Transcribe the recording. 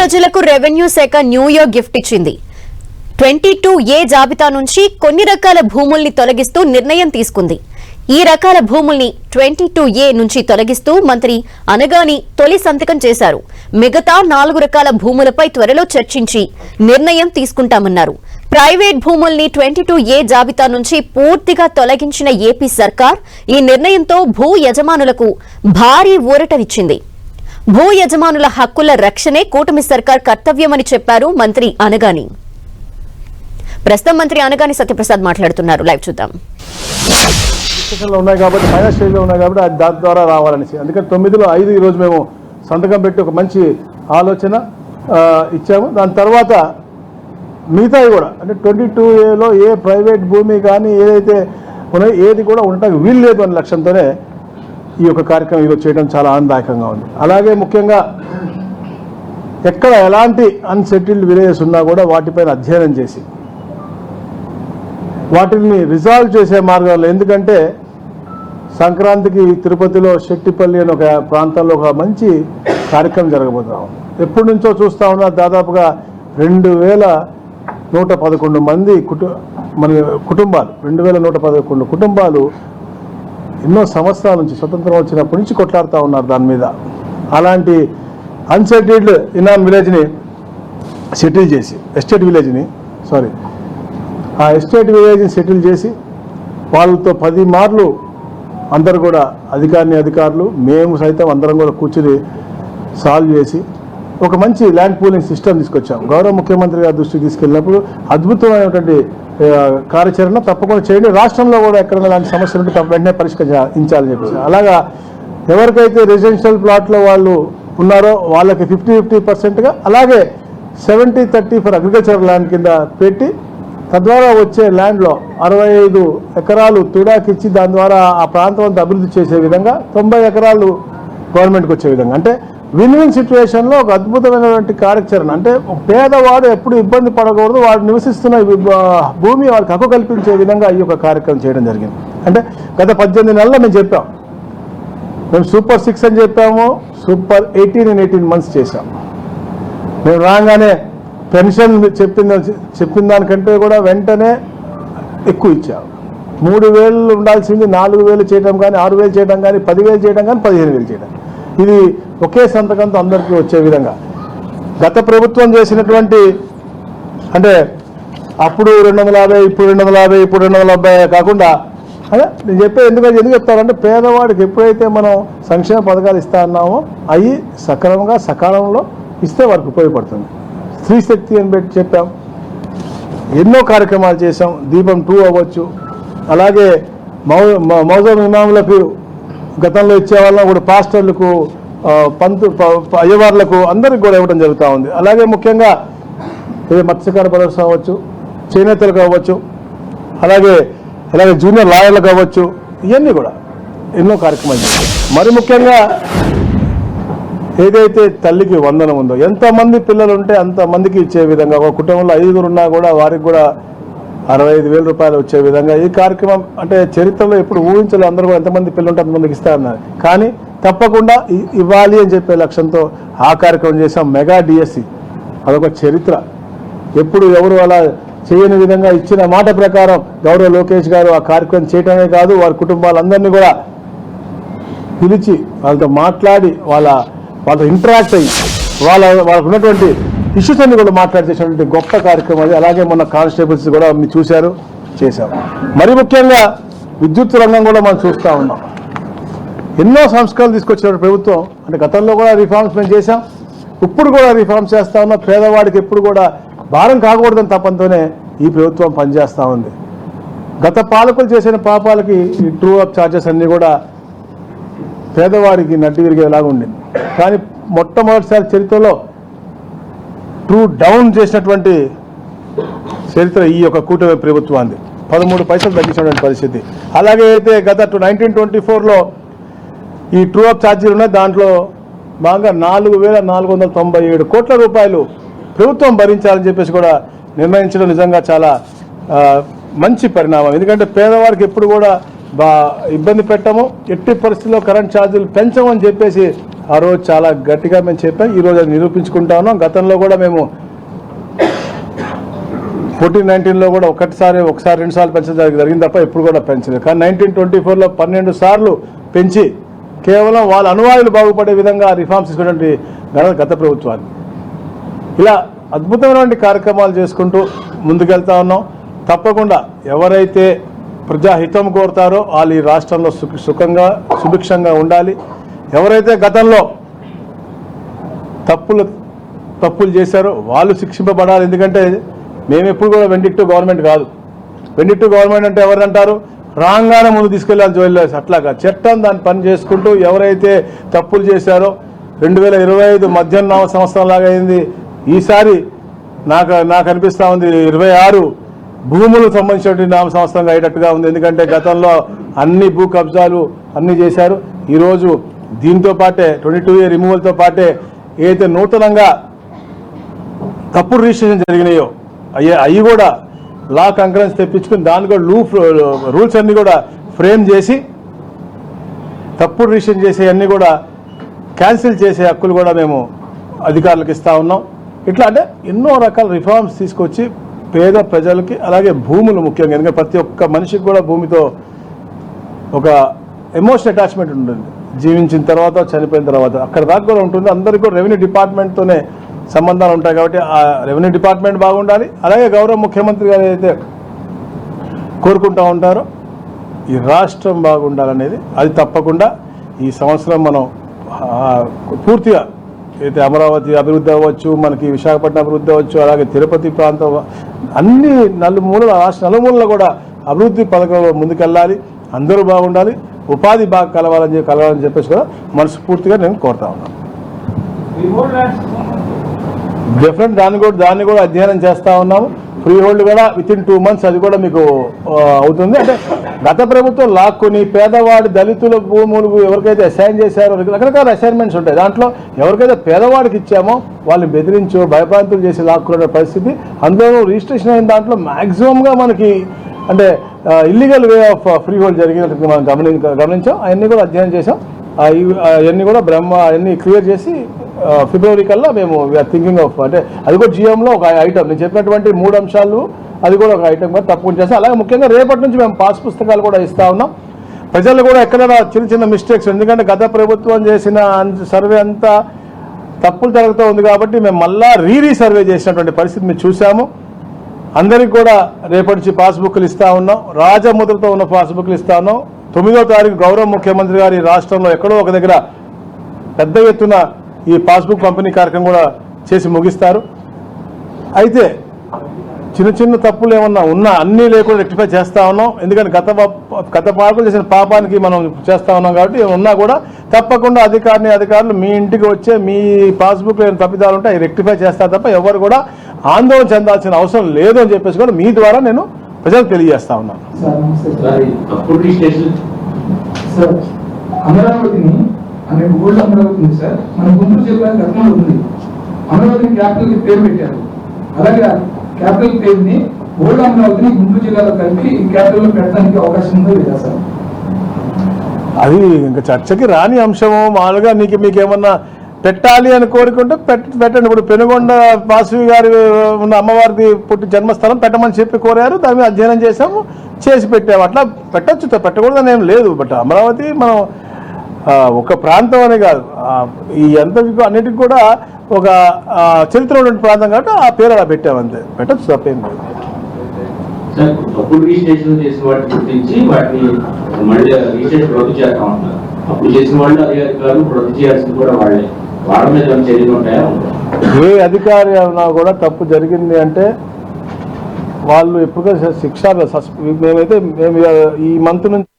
ప్రజలకు రెవెన్యూ శాఖ new year gift ఇచ్చింది. 22A జాబితా నుంచి కొన్ని రకాల భూముల్ని తొలగిస్తూ నిర్ణయం తీసుకుంది. ఈ రకాల భూముల్ని 22A నుంచి తొలగిస్తూ మంత్రి అనగాని తొలి సంతకం చేశారు. మిగతా 4 రకాల భూములపై త్వరలో చర్చించి నిర్ణయం తీసుకుంటామన్నారు. ప్రైవేట్ భూముల్ని 22A జాబితా నుంచి పూర్తిగా తొలగించిన ఏపీ సర్కార్ ఈ నిర్ణయంతో భూ యజమానులకు భారీ ఊరటనిచ్చింది. భూ యజమానుల హక్కుల రక్షణే కూటమి సర్కార్ కర్తవ్యమని చెప్పారు మంత్రి అనగాని. ప్రస్తుతం మంత్రి అనగాని సత్యప్రసాద్ మాట్లాడుతున్నారు. లైవ్ చూద్దాం. ఉన్నాయి కాబట్టి ఫైనాన్స్ స్టేజ్లో ఉన్నాయి కాబట్టి అది దాని ద్వారా రావాలనేసి అందుకని 9లో 5 ఈరోజు మేము సంతకం పెట్టి ఒక మంచి ఆలోచన ఇచ్చాము. దాని తర్వాత మిగతాయి కూడా అంటే 22Aలో ఏ ప్రైవేట్ భూమి కానీ ఏదైతే ఉన్నాయో ఏది కూడా ఉండటానికి వీలు లేదు అనే లక్ష్యంతోనే ఈ యొక్క కార్యక్రమం ఈరోజు చేయడం చాలా ఆనందదాయకంగా ఉంది. అలాగే ముఖ్యంగా ఎక్కడ ఎలాంటి అన్సెటిల్డ్ విలేజెస్ ఉన్నా కూడా వాటిపైన అధ్యయనం చేసి వాటిని రిజాల్వ్ చేసే మార్గంలో, ఎందుకంటే సంక్రాంతికి తిరుపతిలో శెట్టిపల్లి అని ఒక ప్రాంతంలో ఒక మంచి కార్యక్రమం జరగబోతా ఉంది. ఎప్పటి నుంచో చూస్తూ ఉన్నా దాదాపుగా 2111 మంది మన కుటుంబాలు 2111 కుటుంబాలు ఎన్నో సంవత్సరాల నుంచి స్వతంత్రం వచ్చినప్పటి నుంచి కొట్లాడుతూ ఉన్నారు దాని మీద. అలాంటి అన్సెటిల్డ్ ఇనాన్ విలేజ్ని సెటిల్ చేసి ఎస్టేట్ విలేజ్ని సెటిల్ చేసి వాళ్ళతో 10 మార్లు అందరు కూడా అధికారులు మేము సైతం అందరం కూడా కూర్చుని సాల్వ్ చేసి ఒక మంచి ల్యాండ్ పూలింగ్ సిస్టమ్ తీసుకొచ్చాం. గౌరవ ముఖ్యమంత్రి గారి దృష్టికి తీసుకెళ్ళినప్పుడు అద్భుతమైనటువంటి కార్యాచరణ తప్పకుండా చేయండి, రాష్ట్రంలో కూడా ఎక్కడైనా లాంటి సమస్యలు ఉంటే వెంటనే పరిష్కరించాలని చెప్పేసి. అలాగా ఎవరికైతే రెసిడెన్షియల్ ప్లాట్లో వాళ్ళు ఉన్నారో వాళ్ళకి 50-50%గా, అలాగే 70-30 ఫర్ అగ్రికల్చర్ ల్యాండ్ కింద పెట్టి తద్వారా వచ్చే ల్యాండ్లో 65 ఎకరాలు తుడాకిచ్చి దాని ద్వారా ఆ ప్రాంతం అంతా అభివృద్ధి చేసే విధంగా 90 ఎకరాలు గవర్నమెంట్కి వచ్చే విధంగా, అంటే విన్ విన్ సిచ్యువేషన్లో ఒక అద్భుతమైనటువంటి కార్యాచరణ. అంటే పేదవాడు ఎప్పుడు ఇబ్బంది పడకూడదు, వాడు నివసిస్తున్న భూమి వాడికి హక్కు కల్పించే విధంగా ఈ యొక్క కార్యక్రమం చేయడం జరిగింది. అంటే గత 18 నెలల్లో మేము చెప్పాం, మేము సూపర్ 6 అని చెప్పాము, సూపర్ 18 months చేశాం. మేము రాగానే పెన్షన్ చెప్పిన దానికంటే కూడా వెంటనే ఎక్కువ ఇచ్చాము. 3,000 ఉండాల్సింది 4,000 చేయడం కానీ, 6,000 చేయడం కానీ, 10,000 చేయడం కానీ, 15,000 చేయడం. ఇది ఒకే సంతకంతో అందరికీ వచ్చే విధంగా గత ప్రభుత్వం చేసినటువంటి, అంటే అప్పుడు 250, ఇప్పుడు 250, ఇప్పుడు 270 కాకుండా అదే నేను ఎందుకు చెప్తానంటే పేదవాడికి ఎప్పుడైతే మనం సంక్షేమ పథకాలు ఇస్తా అన్నామో అవి సకాలంలో ఇస్తే వారికి ఉపయోగపడుతుంది. స్త్రీ శక్తి అని పెట్టి చెప్పాం, ఎన్నో కార్యక్రమాలు చేసాం. దీపం 2 అవ్వచ్చు, అలాగే మౌజం ఇమాములకు గతంలో ఇచ్చేవాళ్ళం కూడా పాస్టర్లకు, అయ్యవార్లకు అందరికి కూడా ఇవ్వడం జరుగుతూ ఉంది. అలాగే ముఖ్యంగా మత్స్యకార భరోసా అవ్వచ్చు, చేనేతలకు అవ్వచ్చు, అలాగే జూనియర్ లాయర్లకు అవ్వచ్చు, ఇవన్నీ కూడా ఎన్నో కార్యక్రమాలు చేస్తాం. మరి ముఖ్యంగా ఏదైతే తల్లికి వందనం ఉందో, ఎంతమంది పిల్లలు ఉంటే అంతమందికి ఇచ్చే విధంగా, ఒక కుటుంబంలో 5 ఉన్నా కూడా వారికి కూడా 65,000 రూపాయలు వచ్చే విధంగా ఈ కార్యక్రమం, అంటే చరిత్రలో ఎప్పుడు ఊహించలేదు. అందరూ కూడా ఎంతమంది పిల్లలు ఉంటే అంతమందికి ఇస్తారన్నారు, కానీ తప్పకుండా ఇవ్వాలి అని చెప్పే లక్ష్యంతో ఆ కార్యక్రమం చేసాం. మెగా డిఎస్సి అదొక చరిత్ర, ఎప్పుడు ఎవరు అలా చేయని విధంగా ఇచ్చిన మాట ప్రకారం గౌరవ లోకేష్ గారు ఆ కార్యక్రమం చేయటమే కాదు, వారి కుటుంబాలందరినీ కూడా పిలిచి వాళ్ళతో మాట్లాడి వాళ్ళతో ఇంటరాక్ట్ అయ్యి వాళ్ళకు ఉన్నటువంటి ఇష్యూస్ అన్ని కూడా మాట్లాడి చేసినటువంటి గొప్ప కార్యక్రమం అది. అలాగే మొన్న కానిస్టేబుల్స్ కూడా మీరు చూశారు, చేశాం. మరి ముఖ్యంగా విద్యుత్ రంగం కూడా మనం చూస్తూ ఉన్నాం. ఎన్నో సంస్కరణలు తీసుకొచ్చిన ప్రభుత్వం, అంటే గతంలో కూడా రిఫార్మ్స్ మేము చేశాం, ఇప్పుడు కూడా రిఫార్మ్స్ చేస్తూ ఉన్నాం. పేదవాడికి ఎప్పుడు కూడా భారం కాకూడదని తప్పంతోనే ఈ ప్రభుత్వం పనిచేస్తూ ఉంది. గత పాలకులు చేసిన పాపాలకి ఈ ట్రూ అప్ ఛార్జెస్ అన్నీ కూడా పేదవాడికి నడ్డి విరిగేలాగా ఉండింది. కానీ మొట్టమొదటిసారి చరిత్రలో ట్రూ డౌన్ చేసినటువంటి చరిత్ర ఈ యొక్క కూటమి ప్రభుత్వాన్ని, 13 పైసలు తగ్గించినటువంటి పరిస్థితి. అలాగే అయితే గత 1924లో ఈ ట్రూ అప్ ఛార్జీలు ఉన్నాయి, దాంట్లో బాగా 4,497 కోట్ల రూపాయలు ప్రభుత్వం భరించాలని చెప్పేసి కూడా నిర్ణయించడం నిజంగా చాలా మంచి పరిణామం. ఎందుకంటే పేదవారికి ఎప్పుడు కూడా ఇబ్బంది పెట్టము, ఎట్టి పరిస్థితుల్లో కరెంట్ ఛార్జీలు పెంచమని చెప్పేసి ఆ రోజు చాలా గట్టిగా మేము చెప్పాం. ఈరోజు అది నిరూపించుకుంటా ఉన్నాం. గతంలో కూడా మేము 14-19లో కూడా ఒకసారి 2 సార్లు పెంచడం జరిగింది తప్ప ఎప్పుడు కూడా పెంచలేదు. కానీ 1924లో 12 సార్లు పెంచి కేవలం వాళ్ళ అనువాయులు బాగుపడే విధంగా రిఫార్మ్స్ తీసుకున్నటువంటి గత ప్రభుత్వాన్ని ఇలా అద్భుతమైనటువంటి కార్యక్రమాలు చేసుకుంటూ ముందుకెళ్తా ఉన్నాం. తప్పకుండా ఎవరైతే ప్రజాహితం కోరుతారో వాళ్ళు ఈ రాష్ట్రంలో సుఖంగా సుభిక్షంగా ఉండాలి. ఎవరైతే గతంలో తప్పులు చేశారో వాళ్ళు శిక్షింపబడాలి. ఎందుకంటే మేము ఎప్పుడు కూడా వెండిక్టివ్ గవర్నమెంట్ కాదు. వెండిక్టివ్ గవర్నమెంట్ అంటే ఎవరంటారు, రాగానే ముందు తీసుకెళ్ళాలి జైల్లో. అట్లాగా చట్టం దాన్ని పని చేసుకుంటూ ఎవరైతే తప్పులు చేశారో 2025 మధ్యాహ్న సంవత్సరం లాగా అయింది. ఈసారి నాకు అనిపిస్తూ ఉంది 26 భూములకు సంబంధించినటువంటి నామ సంవత్సరంగా అయ్యేటట్టుగా ఉంది. ఎందుకంటే గతంలో అన్ని భూ కబ్జాలు అన్నీ చేశారు. ఈరోజు దీంతో పాటే 22A రిమూవల్తో పాటే ఏదైతే నూతనంగా తప్పుడు రిజిస్ట్రేషన్ జరిగినాయో అవి కూడా లా కంకరెన్స్ తెప్పించుకుని దాని కూడా రూల్స్ అన్నీ కూడా ఫ్రేమ్ చేసి తప్పుడు రిజిస్ట్రేషన్ చేసే అన్నీ కూడా క్యాన్సిల్ చేసే హక్కులు కూడా మేము అధికారులకు ఇస్తూ ఉన్నాం. ఇట్లా అంటే ఎన్నో రకాల రిఫార్మ్స్ తీసుకొచ్చి పేద ప్రజలకి అలాగే భూములు ముఖ్యంగా, ఎందుకంటే ప్రతి ఒక్క మనిషికి కూడా భూమితో ఒక ఎమోషనల్ అటాచ్మెంట్ ఉంటుంది. జీవించిన తర్వాత చనిపోయిన తర్వాత అక్కడ దాకా కూడా ఉంటుంది. అందరికీ కూడా రెవెన్యూ డిపార్ట్మెంట్తోనే సంబంధాలు ఉంటాయి. కాబట్టి ఆ రెవెన్యూ డిపార్ట్మెంట్ బాగుండాలి. అలాగే గౌరవ ముఖ్యమంత్రి గారు ఏదైతే కోరుకుంటూ ఉంటారో ఈ రాష్ట్రం బాగుండాలనేది, అది తప్పకుండా ఈ సంవత్సరం మనం పూర్తిగా అయితే అమరావతి అభివృద్ధి అవ్వచ్చు, మనకి విశాఖపట్నం అభివృద్ధి అవ్వచ్చు, అలాగే తిరుపతి ప్రాంతం అన్ని రాష్ట్ర నలుమూలలో కూడా అభివృద్ధి పథకంలో ముందుకెళ్ళాలి. అందరూ బాగుండాలి, ఉపాధి బాగా కలవాలని చెప్పేసి కూడా మనస్ఫూర్తిగా నేను కోరుతా ఉన్నాను. డెఫినెట్ దాన్ని కూడా అధ్యయనం చేస్తూ ఉన్నాము. ఫ్రీ హోల్డ్ కూడా వితిన్ 2 months అది కూడా మీకు అవుతుంది. అంటే గత ప్రభుత్వం లాక్కొని పేదవాడి దళితుల భూములు ఎవరికైతే అసైన్ చేశారో రకరకాల అసైన్మెంట్స్ ఉంటాయి. దాంట్లో ఎవరికైతే పేదవాడికి ఇచ్చామో వాళ్ళని బెదిరించో భయభ్రాంతులు చేసి లాక్కునే పరిస్థితి. అందులో రిజిస్ట్రేషన్ అయిన దాంట్లో మ్యాక్సిమంగా మనకి అంటే illegal way of free hold జరిగినట్టు మనం గమనించాం. అవన్నీ కూడా అధ్యయనం చేసాం. అవన్నీ కూడా అవన్నీ క్లియర్ చేసి ఫిబ్రవరి కల్లా మేము వీఆర్ థింకింగ్ ఆఫ్, అంటే అది కూడా జిఎంలో ఒక ఐటమ్ నేను చెప్పినటువంటి 3 అంశాలు అది కూడా ఒక ఐటమ్ కూడా తప్పకుండా చేస్తాం. అలాగే ముఖ్యంగా రేపటి నుంచి మేము పాస్ పుస్తకాలు కూడా ఇస్తూ ఉన్నాం. ప్రజలు కూడా ఎక్కడైనా చిన్న మిస్టేక్స్, ఎందుకంటే గత ప్రభుత్వం చేసిన సర్వే అంతా తప్పులు జరుగుతూ ఉంది కాబట్టి మేము మళ్ళా సర్వే చేసినటువంటి పరిస్థితి మేము చూసాము. అందరికి కూడా రేపటి నుంచి పాస్బుక్లు ఇస్తూ ఉన్నాం. రాజముద్రతో ఉన్న పాస్బుక్లు ఇస్తా ఉన్నాం. 9వ తారీఖు గౌరవ ముఖ్యమంత్రి గారు ఈ రాష్ట్రంలో ఎక్కడో ఒక దగ్గర పెద్ద ఎత్తున ఈ పాస్బుక్ పంపిణీ కార్యక్రమం కూడా చేసి ముగిస్తారు. అయితే చిన్న తప్పులు ఏమన్నా ఉన్నా అన్నీ లేకుండా రెక్టిఫై చేస్తూ ఉన్నాం. ఎందుకంటే గత పాలకులు చేసిన పాపానికి మనం చేస్తూ ఉన్నాం కాబట్టి ఉన్నా కూడా తప్పకుండా అధికారులు మీ ఇంటికి వచ్చే మీ పాస్బుక్లో ఏమైనా తప్పిదాలు ఉంటే అవి రెక్టిఫై చేస్తారు తప్ప ఎవరు కూడా ఆందోళన చెందాల్సిన అవసరం లేదు అని చెప్పేసి కూడా మీ ద్వారా నేను ప్రజలకు తెలియజేస్తా ఉన్నాను. అమరావతిని అనే ఓల్డ్ అమరావతి ఉంది సార్, మన గుంటూరు జిల్లాకి గతంలో ఉంది. అమరావతిని క్యాపిటల్ పేరు పెట్టారు. అలాగే క్యాపిటల్ పేరుని ఓల్డ్ అమరావతిని గుంటూరు జిల్లాలో కలిపి క్యాపిటల్ పెట్టడానికి అవకాశం ఉందో లేదా సార్? అది ఇంకా చర్చకి రాని అంశము. మామూలుగా మీకేమన్నా పెట్టాలి అని కోరుకుంటే పెట్టండి. ఇప్పుడు పెనుగొండ వాసవి గారి ఉన్న అమ్మవారిది పుట్టి జన్మస్థలం పెట్టమని చెప్పి కోరారు. దాని మీద అధ్యయనం చేసి పెట్టాము. అట్లా పెట్టచ్చు, పెట్టకూడదని ఏం లేదు. బట్ అమరావతి మనం ఒక ప్రాంతం అనే కాదు, ఈ అన్నిటికి కూడా ఒక చరిత్ర ఉన్న ప్రాంతం కాబట్టి ఆ పేరు అలా పెట్టామంతే. పెట్టచ్చు, తప్పేం లేదు. అప్పుడు రిజిస్ట్రేషన్ చేసిన వాటిని గుర్తించి వాటిని మళ్ళీ రిజిస్ట్రేషన్ రద్దు చేస్తా ఉంటారు. అప్పుడు చేసిన వాళ్ళు అధికారులు రద్దు చేయాల్సింది కూడా వాళ్ళ మీద చర్యలు ఉంటాయా? ఏ అధికారి అన్నా కూడా తప్పు జరిగింది అంటే వాళ్ళు ఎప్పుడుగా శిక్ష మేము ఈ మంత్ నుంచి